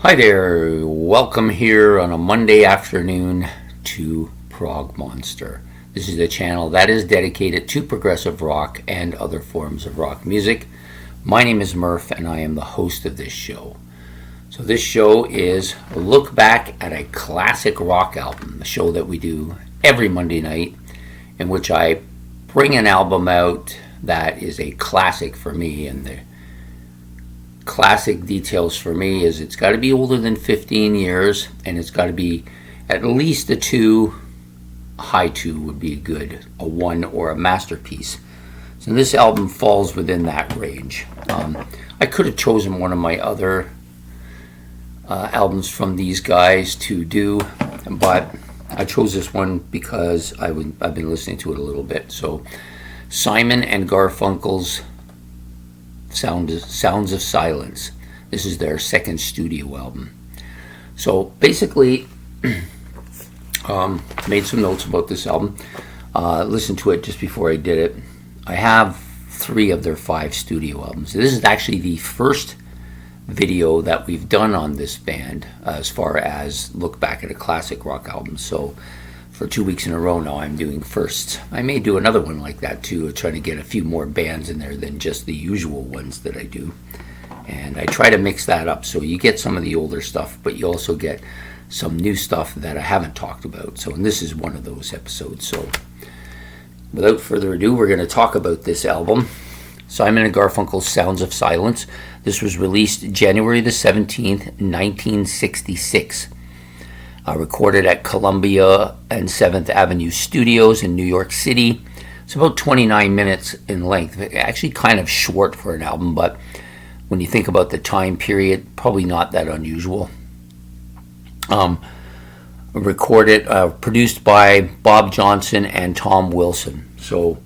Hi there, welcome here on a Monday afternoon to Prog Monster. This is a channel that is dedicated to progressive rock and other forms of rock music. My name is Murph and I am the host of this show. So this show is a look back at a classic rock album, the show that we do every Monday night, in which I bring an album out that is a classic for me. And the classic details for me is it's got to be older than 15 years and it's got to be at least a 2, high 2 would be good, a 1 or a masterpiece. So this album falls within that range. I could have chosen one of my other albums from these guys to do, but I chose this one because I've been listening to it a little bit. So Simon and Garfunkle's Sounds of Silence. This is their second studio album. So basically, made some notes about this album. Listened to it just before I did it. I have 3 of their 5 studio albums. This is actually the first video that we've done on this band as far as look back at a classic rock album. So for 2 weeks in a row now I'm doing firsts. I may do another one like that too, trying to get a few more bands in there than just the usual ones that I do. And I try to mix that up so you get some of the older stuff, but you also get some new stuff that I haven't talked about. So, and this is one of those episodes. So without further ado, we're going to talk about this album, Simon and Garfunkel's Sounds of Silence. This was released January the 17th, 1966. Recorded at Columbia and 7th Avenue Studios in New York City. It's about 29 minutes in length. Actually kind of short for an album, but when you think about the time period, probably not that unusual. Produced by Bob Johnson and Tom Wilson. So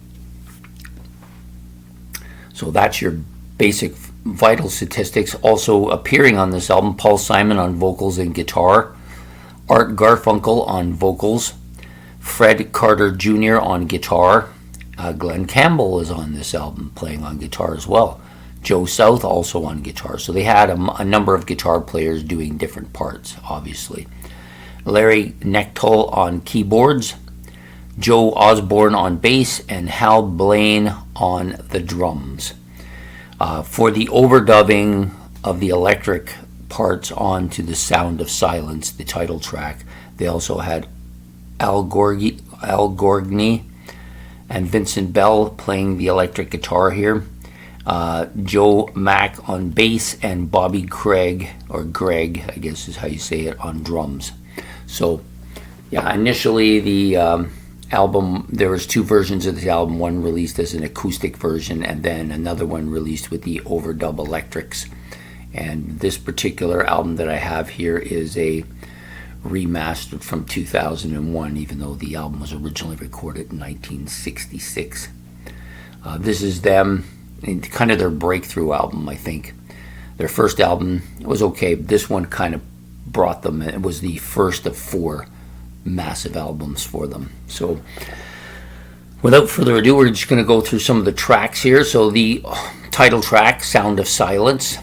that's your basic vital statistics. Also appearing on this album, Paul Simon on vocals and guitar, Art Garfunkel on vocals, Fred Carter Jr. on guitar. Glenn Campbell is on this album playing on guitar as well. Joe South also on guitar. So they had a number of guitar players doing different parts, obviously. Larry Knechtel on keyboards, Joe Osborne on bass, and Hal Blaine on the drums. For the overdubbing of the electric parts onto the Sound of Silence, the title track, they also had Al Gorgny and Vincent Bell playing the electric guitar here, Joe Mack on bass, and Bobby Craig, or Greg I guess is how you say it, on drums. So yeah, initially the album, there was 2 versions of the album, one released as an acoustic version and then another one released with the overdub electrics. And this particular album that I have here is a remastered from 2001, even though the album was originally recorded in 1966. This is them, kind of their breakthrough album, I think. Their first album was okay, but this one kind of brought them. It was the first of 4 massive albums for them. So without further ado, we're just going to go through some of the tracks here. So the title track, Sound of Silence,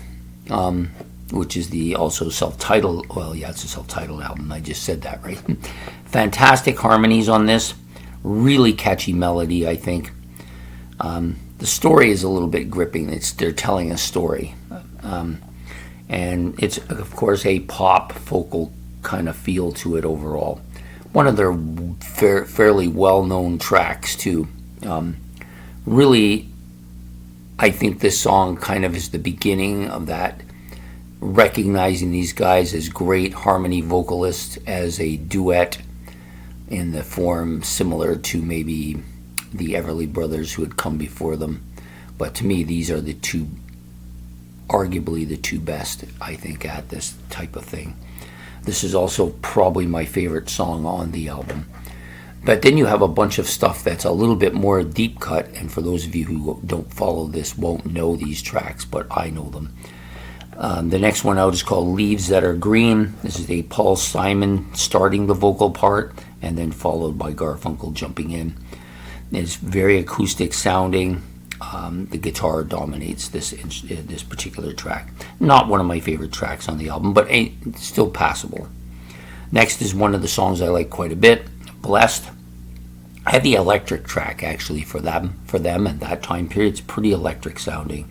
which is the also self-titled, well, yeah, it's a self-titled album. I just said that, right? Fantastic harmonies on this. Really catchy melody, I think. The story is a little bit gripping. They're telling a story. And it's, of course, a pop, vocal kind of feel to it overall. One of their fairly well-known tracks, too. Really, I think this song kind of is the beginning of that, recognizing these guys as great harmony vocalists, as a duet in the form similar to maybe the Everly Brothers who had come before them. But to me, these are the 2, arguably the 2 best, I think, at this type of thing. This is also probably my favorite song on the album. But then you have a bunch of stuff that's a little bit more deep cut, and for those of you who don't follow this won't know these tracks, but I know them. The next one out is called Leaves That Are Green. This is a Paul Simon starting the vocal part, and then followed by Garfunkel jumping in. It's very acoustic sounding. the guitar dominates this particular track. Not one of my favorite tracks on the album, but still passable. Next is one of the songs I like quite a bit, Blessed. I had the electric track actually for them at that time period. It's pretty electric sounding.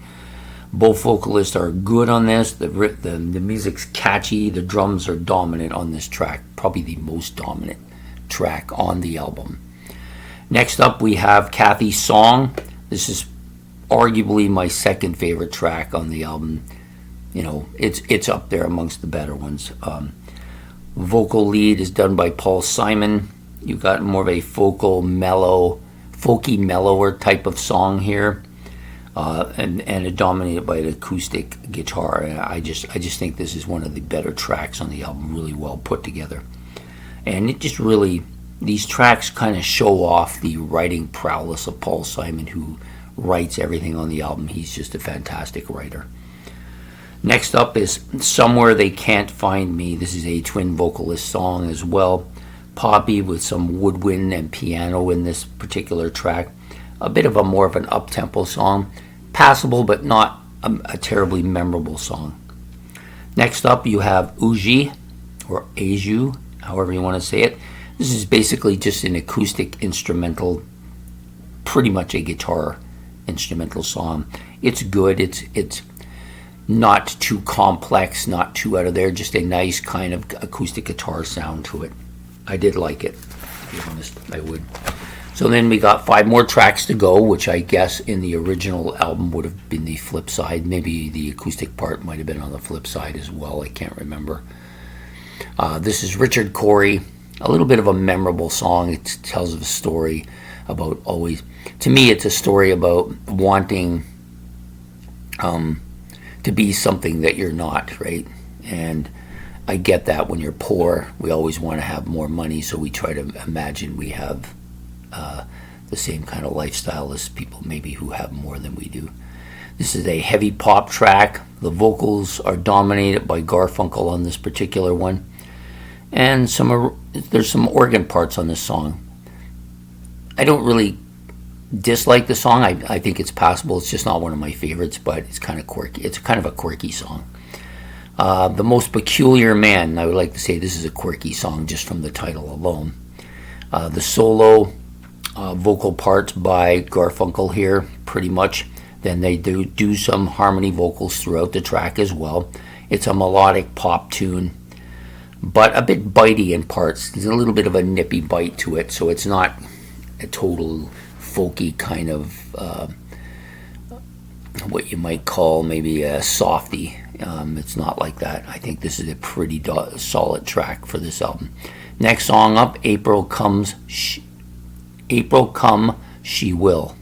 Both vocalists are good on this. The music's catchy. The drums are dominant on this track, probably the most dominant track on the album. Next up we have Kathy's Song. This is arguably my second favorite track on the album. You know, it's up there amongst the better ones. Vocal lead is done by Paul Simon. You've got more of a folky mellower type of song here, and it's dominated by an acoustic guitar. And I just think this is one of the better tracks on the album, really well put together. And it just really, these tracks kind of show off the writing prowess of Paul Simon, who writes everything on the album. He's just a fantastic writer. Next up is Somewhere They Can't Find Me. This is a twin vocalist song as well. Poppy with some woodwind and piano in this particular track. A bit of more of an up-tempo song. Passable, but not a terribly memorable song. Next up you have Uji, or Eju, however you want to say it. This is basically just an acoustic instrumental, pretty much a guitar instrumental song. It's good. It's not too complex, not too out of there, just a nice kind of acoustic guitar sound to it. I did like it, to be honest. I would. So then we got 5 more tracks to go, which I guess in the original album would have been the flip side. Maybe the acoustic part might have been on the flip side as well. I can't remember. This is Richard Cory. A little bit of a memorable song. It tells a story about always... To me, it's a story about wanting to be something that you're not, right? And I get that when you're poor, we always want to have more money, so we try to imagine we have the same kind of lifestyle as people maybe who have more than we do. This is a heavy pop track. The vocals are dominated by Garfunkle on this particular one. And there's some organ parts on this song. I don't really dislike the song. I think it's passable. It's just not one of my favorites, but it's kind of quirky. It's kind of a quirky song. The Most Peculiar Man. I would like to say this is a quirky song just from the title alone. The solo vocal parts by Garfunkle here, pretty much. Then they do some harmony vocals throughout the track as well. It's a melodic pop tune, but a bit bitey in parts. There's a little bit of a nippy bite to it, so it's not a total folky kind of what you might call maybe a softy. It's not like that. I think this is a pretty solid track for this album. Next song up, April Come, She Will.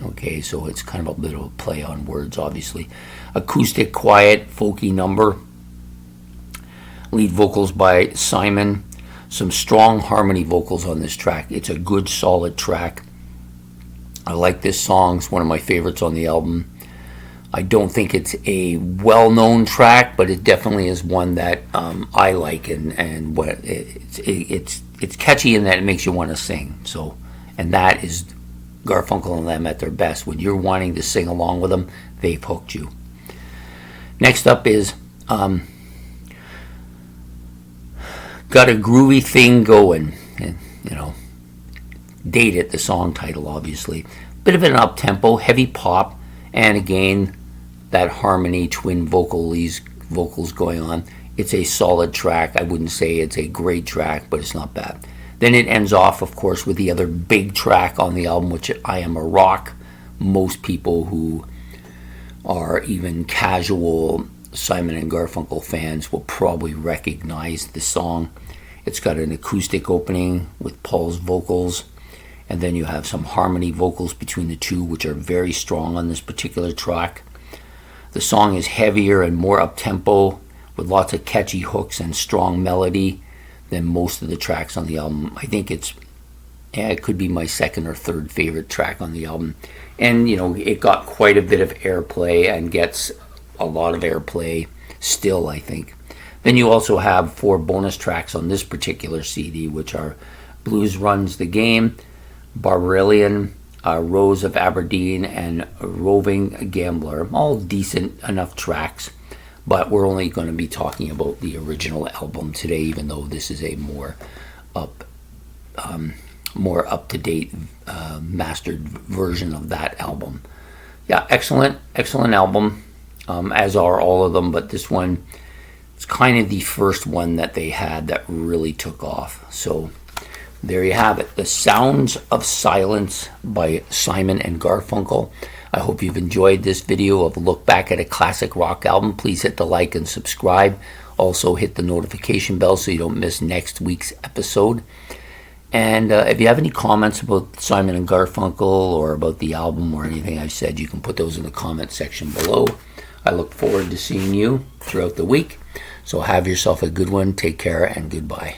Okay, so it's kind of a bit of a play on words, obviously. Acoustic, quiet, folky number. Lead vocals by Simon. Some strong harmony vocals on this track. It's a good, solid track. I like this song. It's one of my favorites on the album. I don't think it's a well-known track, but it definitely is one that I like, and what it's catchy in that it makes you want to sing. So, and that is Garfunkel and them at their best. When you're wanting to sing along with them, they've hooked you. Next up is Got a Groovy Thing Going. And, you know, date it, the song title, obviously. Bit of an up-tempo, heavy pop, and again, that harmony, twin vocals going on. It's a solid track. I wouldn't say it's a great track, but it's not bad. Then it ends off, of course, with the other big track on the album, which I Am a Rock. Most people who are even casual Simon and Garfunkel fans will probably recognize the song. It's got an acoustic opening with Paul's vocals, and then you have some harmony vocals between the two, which are very strong on this particular track. The song is heavier and more up-tempo, with lots of catchy hooks and strong melody than most of the tracks on the album. I think it could be my second or third favorite track on the album. And, you know, it got quite a bit of airplay and gets a lot of airplay still, I think. Then you also have 4 bonus tracks on this particular CD, which are Blues Runs the Game, Barbarian, Rose of Aberdeen, and Roving Gambler. All decent enough tracks, but we're only going to be talking about the original album today, even though this is a more up to date mastered version of that album. Yeah, excellent album, as are all of them, but this one, it's kind of the first one that they had that really took off. So there you have it, The Sounds of Silence by Simon and Garfunkel. I hope you've enjoyed this video of a look back at a classic rock album. Please hit the like and subscribe. Also hit the notification bell so you don't miss next week's episode. And if you have any comments about Simon and Garfunkel or about the album or anything I've said, you can put those in the comment section below. I look forward to seeing you throughout the week. So have yourself a good one. Take care and goodbye.